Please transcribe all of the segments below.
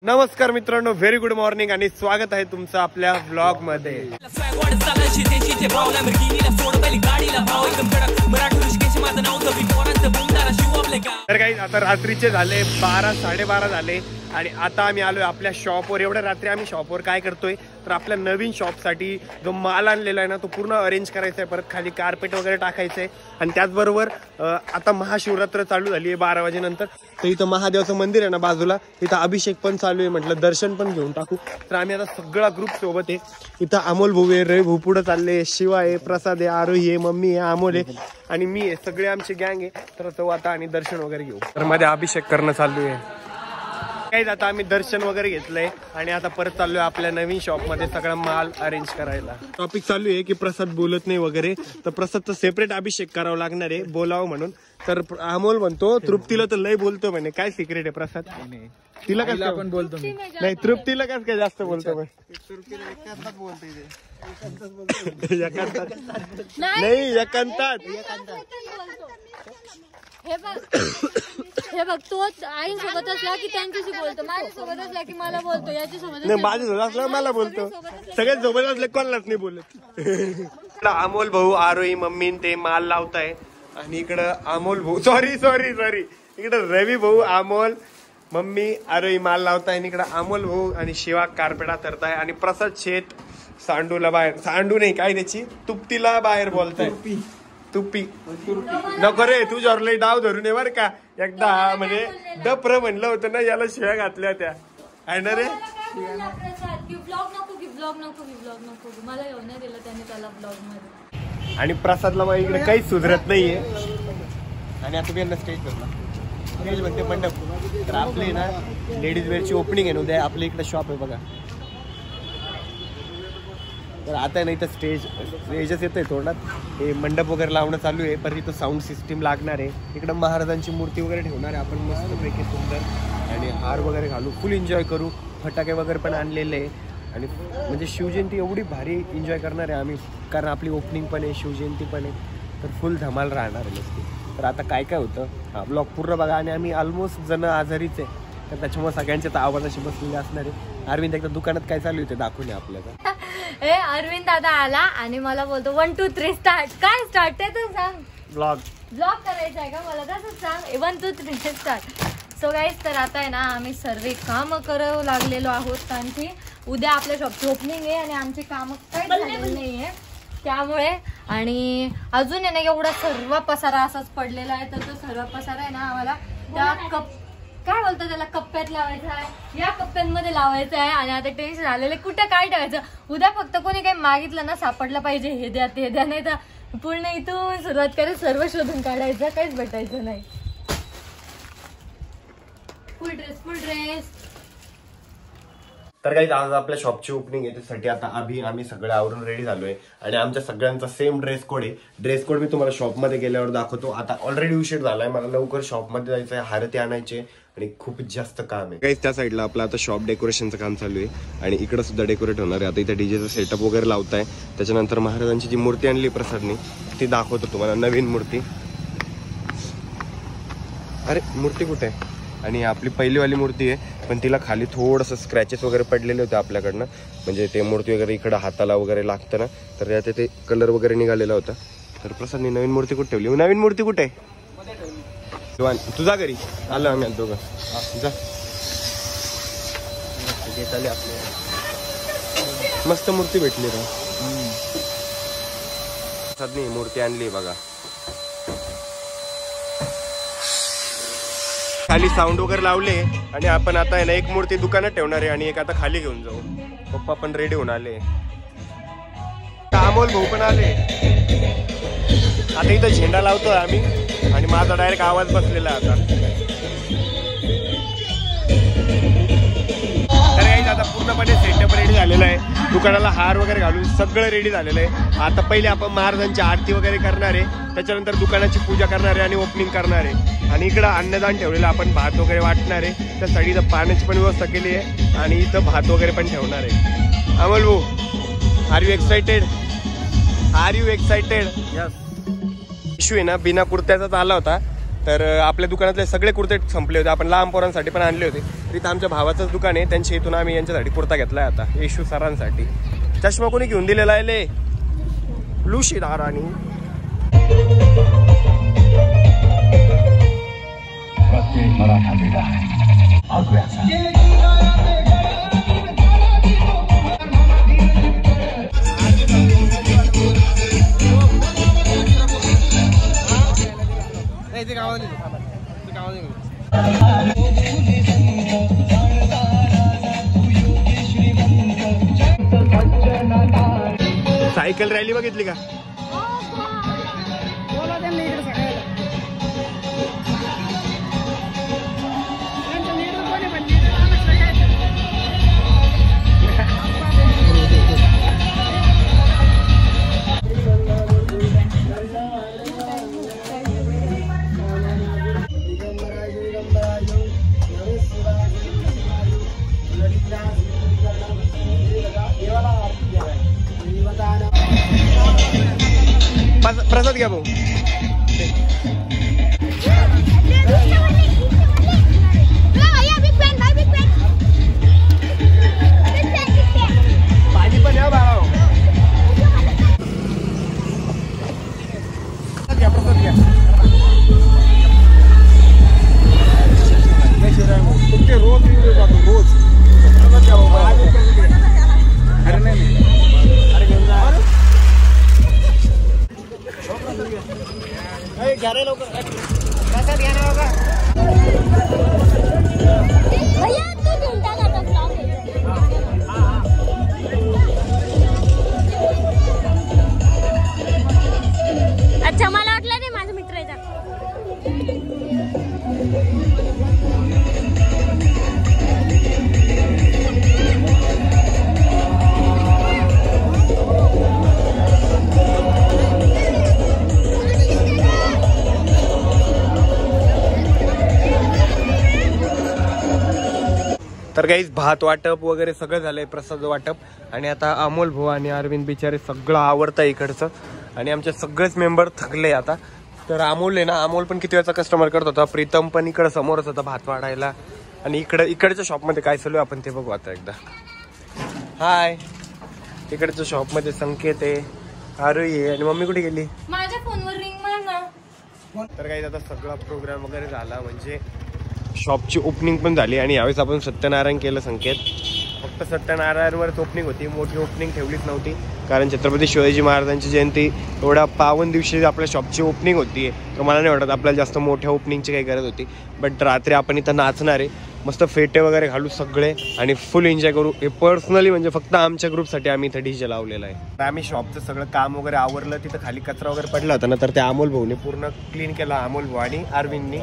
नमस्कार मित्रांनो, very good morning आणि स्वागत आहे तुमचं आपल्या व्लॉग मध्ये। तर काही आता रात्रीचे झाले 12 साडेबारा झाले आणि आता आम्ही आलोय आपल्या शॉपवर। एवढ्या रात्री आम्ही शॉपवर काय करतोय तर आपल्या नवीन शॉपसाठी जो माल आणलेला आहे ना तो पूर्ण अरेंज करायचा आहे, परत खाली कार्पेट वगैरे टाकायचंय आणि त्याचबरोबर आता महाशिवरात्र चालू झाली आहे 12 वाजेनंतर। तर इथं महादेवाचं मंदिर आहे ना बाजूला, इथं अभिषेक पण चालू आहे, म्हटलं दर्शन पण घेऊन टाकू। तर आम्ही आता सगळा ग्रुप सोबत आहे। इथं अमोल भाऊ आहे, रवी भाऊ पुढे चालले, शिवा आहे, प्रसाद आहे, आरोही आहे, मम्मी आहे, अमोल आहे आणि मी आहे, सगळे आमची गँग आहे। तर तो आता आणि दर्शन वगैरे घेऊ। तर मध्ये अभिषेक करणं चालू आहे काही। आता आम्ही दर्शन वगैरे घेतलंय आणि आता परत चाललोय आपल्या नवीन शॉप मध्ये सगळा माल अरेंज करायला। टॉपिक चालू आहे की प्रसाद बोलत नाही वगैरे, तर प्रसादचं सेपरेट अभिषेक करावं लागणार आहे बोलावं म्हणून। तर अमोल म्हणतो तृप्तीला तर लय बोलतो म्हणे, काय सिक्रेट आहे प्रसाद? तिला काय आपण बोलतो नाही, तृप्तीला काय काय जास्त बोलतो नाही, एकांतात। हे बघ, तो आईसोबत असला की त्यांच्याशी बोलतो, माझ्यासोबत असला की मला बोलतो, याच्यासोबत नाही, माझ्यासोबत असला मला बोलतो, सगळ्यात सोबत असले कोणालाच नाही बोलत। अमोल भाऊ, आरोही, मम्मी ते माल लावताय आणि इकडं अमोल भाऊ सॉरी इकडं रवी भाऊ, अमोल, मम्मी, आरोही माल लावताय आणि इकडं अमोल भाऊ आणि शिवा कार्पेटा करताय आणि प्रसाद शेठ सांडूला बाहेर, सांडू नाही काय त्याची तुप्तीला बाहेर बोलताय। तुप्पी नको रे, तुझ्यावर लई डाव धरून ये बरं का। एकदा म्हणजे डप्र म्हणलं होतं ना, याला शिव्या घातल्या त्या आहे ना रे। आणि प्रसादला मग इकडे काहीच सुधरत नाहीये आणि आता मी यांना स्टेज करला, स्टेज म्हणते मंडप। तर आपली ना लेडीज वेअरची ओपनिंग आहे ना उद्या, आपल्या इकडे शॉप आहे बघा। तर आता नाही तर स्टेजच येतोय थोडा, हे मंडप वगैरे लावणं चालू आहे, पण इथं साऊंड सिस्टीम लागणार आहे। इकडं महाराजांची मूर्ती वगैरे ठेवणार आहे आपण मस्तपैकी सुंदर आणि हार वगैरे घालू, फुल एन्जॉय करू। फटाके वगैरे पण आणलेले आहे आणि म्हणजे शिवजयंती एवढी भारी एन्जॉय करणार आहे आम्ही, कारण आपली ओपनिंग पण आहे, शिवजयंती पण आहे, तर फुल धमाल राहणार आहे नसती। तर आता काय काय होतं हा ब्लॉग पूर्ण बघा आणि आम्ही ऑलमोस्ट जण आजारीच आहे, तर त्याच्यामुळे सगळ्यांच्या तर आवाजाशी बसलेले असणार आहे। अरविंद एकदा दुकानात काय चालू होते दाखवून आपल्याला। अरविंद दादा आला आणि मला बोलतो 1 2 3 स्टार्ट। काय स्टार्ट आहे तर सांग, ब्लॉग करायचा आहे का मला, तसंच सांग 1 2 3 स्टार्ट। सो गाईज, तर आता आहे ना आम्ही सर्व काम करू लागलेलो आहोत, कारण की उद्या आपल्या शॉपची ओपनिंग आहे आणि आमची कामं काही झालेली नाहीये त्यामुळे। आणि अजून आहे ना एवढा सर्व पसारा असाच पडलेला आहे, तर तो सर्व पसारा आहे ना आम्हाला त्या काय बोलतो त्याला कप्प्यात लावायचा आहे, या कप्प्यांमध्ये लावायचं आहे। आणि आता टेन्शन आलेलं कुठं काय ठेवायचं, उद्या फक्त कोणी काही मागितलं ना सापडलं पाहिजे, हे द्या ते द्या, नाही तर पूर्ण इथून सुरुवात करायचं, सर्व शोधून काढायचं, काहीच भेटायचं नाही। फुल ड्रेस तर काही आज आपल्या शॉपची ओपनिंग आहे, त्यासाठी आता आम्ही सगळे आवरून रेडी झालोय आणि आमच्या सगळ्यांचा सेम ड्रेस कोड आहे। ड्रेस कोड मी तुम्हाला शॉपमध्ये गेल्यावर दाखवतो। आता ऑलरेडी उशीर झालाय, मला लवकर शॉपमध्ये जायचं आहे, हारती आणायचे आणि खूप जास्त काम आहे। काही त्या साईडला आपलं आता शॉप डेकोरेशनचं काम चालू आहे आणि इकडे सुद्धा डेकोरेट होणार आहे। आता इथे डीजेचं सेटअप वगैरे लावताय, त्याच्यानंतर महाराजांची जी मूर्ती आणली प्रसादनी ती दाखवतो तुम्हाला, नवीन मूर्ती। अरे मूर्ती कुठे आहे? आणि आपली पहिलीवाली मूर्ती आहे, पण तिला खाली थोडंसं स्क्रॅचेस वगैरे पडलेले होते आपल्याकडनं, म्हणजे ते मूर्ती वगैरे इकडं हाताला वगैरे लागतं ना, तर यात ते कलर वगैरे निघालेला होता। तर प्रसादनी नवीन मूर्ती कुठे ठेवली? नवीन मूर्ती कुठे आहे? तुझा घरी आलो आम्ही दोघं जा। मस्त मूर्ती भेटली रे, प्रसादनी मूर्ती आणली बघा। खाली साऊंड वगैरे लावले आणि आपण आता आहे ना एक मूर्ती दुकानात ठेवणार आहे आणि एक आता खाली घेऊन जाऊ। पप्पा पण रेडी होऊन आले, अमोल भाऊ पण आले। आता इथं झेंडा लावतोय आम्ही आणि माझा डायरेक्ट आवाज बसलेला आता। तर आता पूर्णपणे सेटअप रेडी झालेला आहे, दुकानाला हार वगैरे घालून सगळं रेडी झालेलं आहे। आता पहिले आपण महाराजांची आरती वगैरे करणार आहे, त्याच्यानंतर दुकानाची पूजा करणार आहे आणि ओपनिंग करणार आहे। आणि इकडं अन्नदान ठेवलेलं, आपण भात वगैरे वाटणार आहे, त्या साईडला पाण्याची पण व्यवस्था केली आहे आणि इथं भात वगैरे पण ठेवणार आहे। अमोल भाऊ, are you excited? Yes. Issue आहे ना बिना कुर्त्याचाच आला होता, तर आपल्या दुकानातले सगळे कुर्ते संपले होते. आपण लहान पोरांसाठी पण आणले होते. तिथं आमच्या भावाचंच दुकान आहे, त्यांच्या इथून आम्ही यांच्यासाठी कुर्ता घेतलाय आता येशू सरांसाठी. चष्मा कोणी घेऊन दिलेला आहे ले लुशी दारानी. सायकल रॅली बघितली का? प्रसाद घ्या भाऊ. भाजी पण या भाऊ. प्रसाद घ्या. रोज रोज अरे नाही घ्या रे लवकर. प्रसाद घ्या ना बाबा. अच्छा मला वाटलं नाही माझा मित्र आहे. तर गाईज भात वाटप वगैरे सगळं झालंय, प्रसाद वाटप. आणि आता अमोल भाऊ आणि अरविंद बिचारे सगळं आवडतं इकडचं. आणि आमचे सगळेच मेंबर थकले आता. तर अमोल आहे ना, अमोल पण किती वेळाचा कस्टमर करत होता. प्रीतम पण इकडं समोरच होता भात वाढायला. आणि इकडच्या शॉपमध्ये काय चालू आहे आपण ते बघू आता एकदा. हाय, इकडच्या शॉपमध्ये संकेत आहे, आरुई आहे. आणि मम्मी कुठे गेली? माझ्या फोनवर रिंग मार ना. तर गाईज आता सगळा प्रोग्राम वगैरे झाला, म्हणजे शॉपची ओपनिंग पण झाली. आणि यावेळेस आपण सत्यनारायण केलं संकेत. फक्त सत्यनारायणवरच ओपनिंग होती, मोठी ओपनिंग ठेवलीच नव्हती. कारण छत्रपती शिवाजी महाराजांची जयंती एवढ्या पावन दिवशी आपल्या शॉपची ओपनिंग होती. तर मला नाही वाटत आपल्याला जास्त मोठ्या ओपनिंगची काही गरज होती. बट रात्री आपण इथं नाचणार आहे, मस्त फेटे वगैरे घालू सगळे आणि फुल एन्जॉय करू. हे पर्सनली म्हणजे फक्त आमच्या ग्रुपसाठी आम्ही इथं डीजे लावलेला आहे. तर आम्ही शॉपचं सगळं काम वगैरे आवरलं. तिथं खाली कचरा वगैरे पडला होता ना, तर त्या अमोल भाऊने पूर्ण क्लीन केला, अमोल भाऊ आणि अरविंदनी.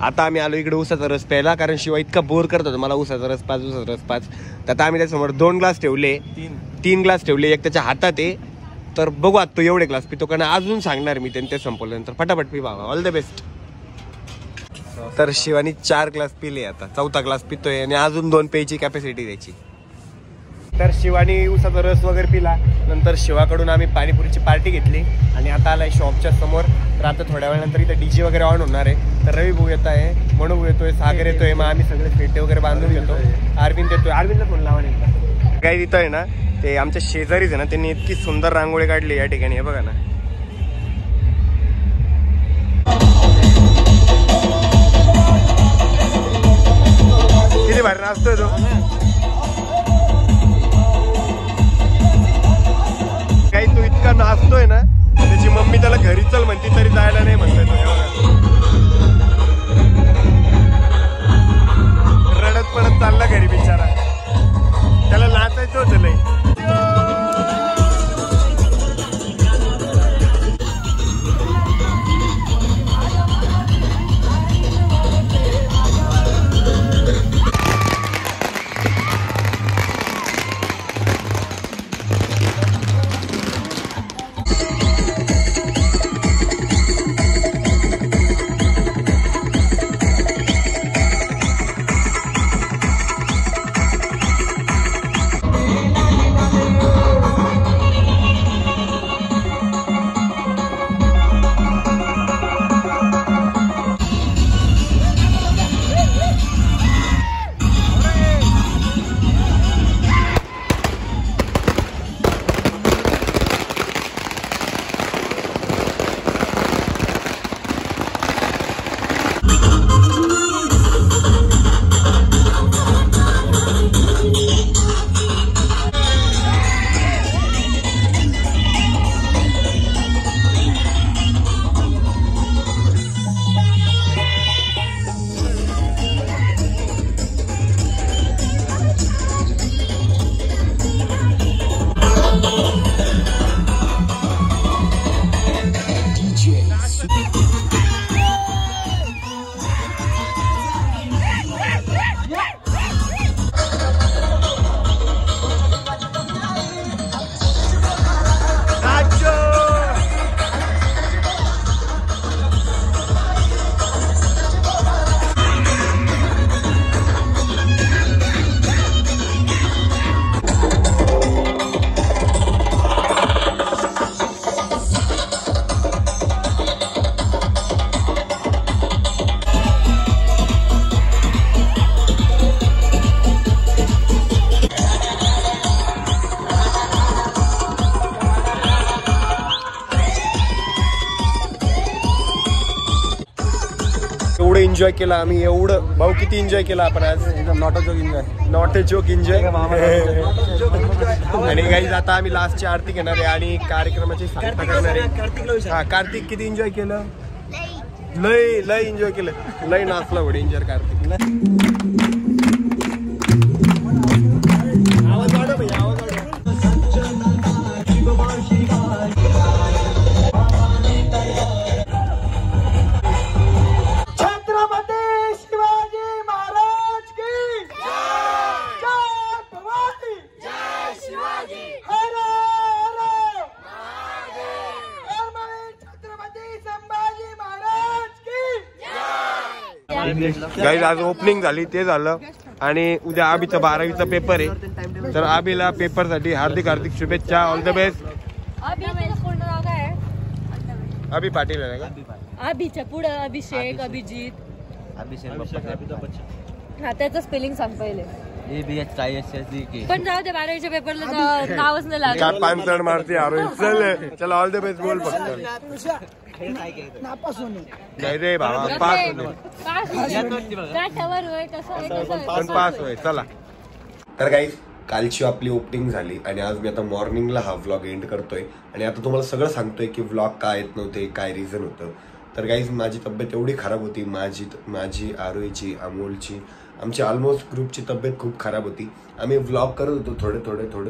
आता आम्ही आलो इकडे उसाचा रस प्यायला, कारण शिवाय इतका बोर करत होता मला उसाचा रस पाच. तर आता आम्ही त्याच्यासमोर 2 ग्लास ठेवले, 3 ग्लास ठेवले, एक त्याच्या हातात आहे. तर बघू आता तो एवढे ग्लास पितो कारण अजून सांगणार मी त्यांनी ते संपवल्यानंतर. फटाफट पी बाबा, ऑल द बेस्ट. तर शिवानी 4 ग्लास पिले, आता 4था ग्लास पितोय आणि अजून 2 प्यायची कॅपॅसिटी द्यायची. तर शिवानी उसाचा रस वगैरे पिला. नंतर शिवाकडून आम्ही पाणीपुरीची पार्टी घेतली आणि आता आलाय शॉपच्या समोर. तर आता थोड्या वेळानंतर इथं डीजे वगैरे ऑन होणार आहे. तर रवी भाऊ येत आहे, मनू भाऊ येतोय, सागर येतोय. मग आम्ही सगळे फेटे वगैरे बांधून घेतो. अरविंद येतोय, अरविंदला फोन लावा नाही. काय तिथं आहे ना, ते आमच्या शेजारीच आहे ना, त्यांनी इतकी सुंदर रांगोळी काढली या ठिकाणी. हे बघा ना, किती भारी नाचतोय तो. काही तो इतका नाचतोय ना, त्याची मम्मी त्याला घरी चल म्हणती तरी जायला नाही म्हणतोय तो. रडत पडत चालला घरी बिचारा, त्याला नाचायचं होतं लई. एन्जॉय केला आम्ही एवढं. भाऊ किती एन्जॉय केला आपण आज? Not a joke enjoy. Not a joke enjoy. आणि गाईज आता आम्ही लास्टची आरती घेणार आहे आणि कार्यक्रमाची सांगता करणार आहे. हा कार्तिक किती एन्जॉय केलं? लय लय एन्जॉय केलं. लय नाचला वडे एन्जॉय कार्तिक. आवाज वाढव भाई, आवाज वाढव. गाईज आज ओपनिंग झाली ते झालं आणि उद्या आबीचा 12वीचा पेपर आहे. तर आबीला पेपर साठी हार्दिक हार्दिक शुभेच्छा. All the best. पूर्ण नाव काय आहे? आबी पाटील आहे का? अभिच्या पुढं अभिषेक, अभिजित. हा त्याचं स्पेलिंग सांग पहिले. पण जाऊ दे 12वीच्या पेपरला नावच नाही लागलं. काय पानसड मारते आरोही. चल चल ऑल द बेस्ट बोल फक्त. नाही रे बाबा पास होय. चला तर गाईज कालची आपली ओपनिंग झाली आणि आज मी आता मॉर्निंगला हा व्लॉग एंड करतोय आणि आता तुम्हाला सगळं सांगतोय की व्लॉग काय येत नव्हते, काय रिझन होतं. तर गाईज माझी तब्येत एवढी खराब होती, माझी आरोहीची, अमोलची, आमची ऑलमोस्ट ग्रुपची तब्येत खूप खराब होती. आम्ही व्लॉग करत होतो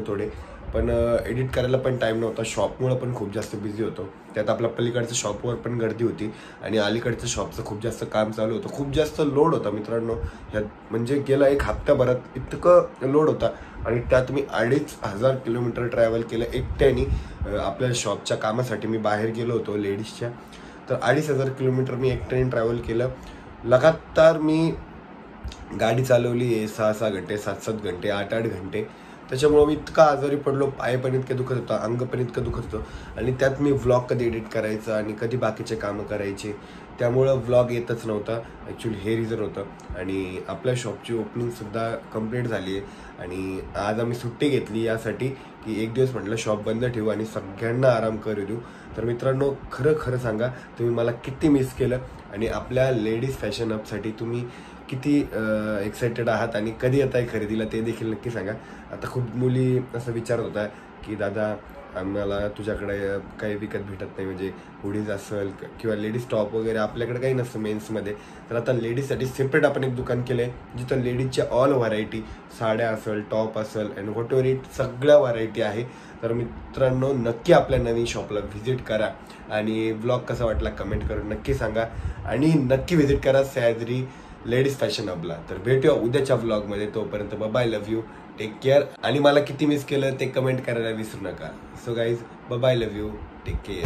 थोडे पण एडिट करायला पण टाइम नव्हता. शॉपमुळे पण खूप जास्त बिझी होतो. त्यात आपल्या पलीकडच्या शॉपवर पण गर्दी होती आणि अलीकडच्या शॉपचं खूप जास्त काम चालू होतं. खूप जास्त लोड होता मित्रांनो. ह्यात म्हणजे गेला एक हप्त्याभरात इतकं लोड होता आणि त्यात मी 2500 किलोमीटर ट्रॅव्हल केलं एकट्याने. आपल्या शॉपच्या कामासाठी मी बाहेर गेलो होतो लेडीजच्या. तर 2500 किलोमीटर मी एकट्याने ट्रॅव्हल केलं. लगातार मी गाडी चालवली आहे 6-6 घंटे, 7-7 घंटे, 8-8 घंटे. त्याच्यामुळे मी इतका आजारी पडलो. पाय पण इतकं दुखत होता, अंग पण इतकं दुखत होतं आणि त्यात मी व्लॉग कधी एडिट करायचं आणि कधी बाकीचे कामं करायचे, त्यामुळं व्लॉग येतच नव्हता. ॲक्च्युली हे रिझन होतं. आणि आपल्या शॉपची ओपनिंगसुद्धा कंप्लीट झाली आहे आणि आज आम्ही सुट्टी घेतली यासाठी की एक दिवस म्हटलं शॉप बंद ठेवू आणि सगळ्यांना आराम करू देऊ. तर मित्रांनो खरं सांगा तुम्ही मला किती मिस केलं आणि आपल्या लेडीज फॅशन अपसाठी तुम्ही किती एक्सायटेड आहात आणि कधी येत आहे खरेदीला ते देखील नक्की सांगा. आता खूप मुली असं विचारत होता की दादा आम्हाला तुझ्याकडे काही विकत भेटत नाही, म्हणजे हुडीज असेल किंवा लेडीज टॉप वगैरे आपल्याकडे काही नसतं मेन्समध्ये. तर आता लेडीजसाठी सेपरेट आपण एक दुकान केलं आहे जिथं लेडीजच्या ऑल व्हरायटी, साड्या असेल, टॉप असेल अँड व्हॉट एव्हर इट सगळ्या व्हरायटी आहे. तर मित्रांनो नक्की आपल्या नवीन शॉपला व्हिजिट करा आणि ब्लॉग कसा वाटला कमेंट करून नक्की सांगा आणि नक्की व्हिजिट करा सह्याद्री लेडीज फॅशन हबला. तर भेटूया उद्याच्या व्लॉगमध्ये. तोपर्यंत bye, love you, take care. आणि मला किती मिस केलं ते कमेंट करायला विसरू नका. So guys bye, love you, take care.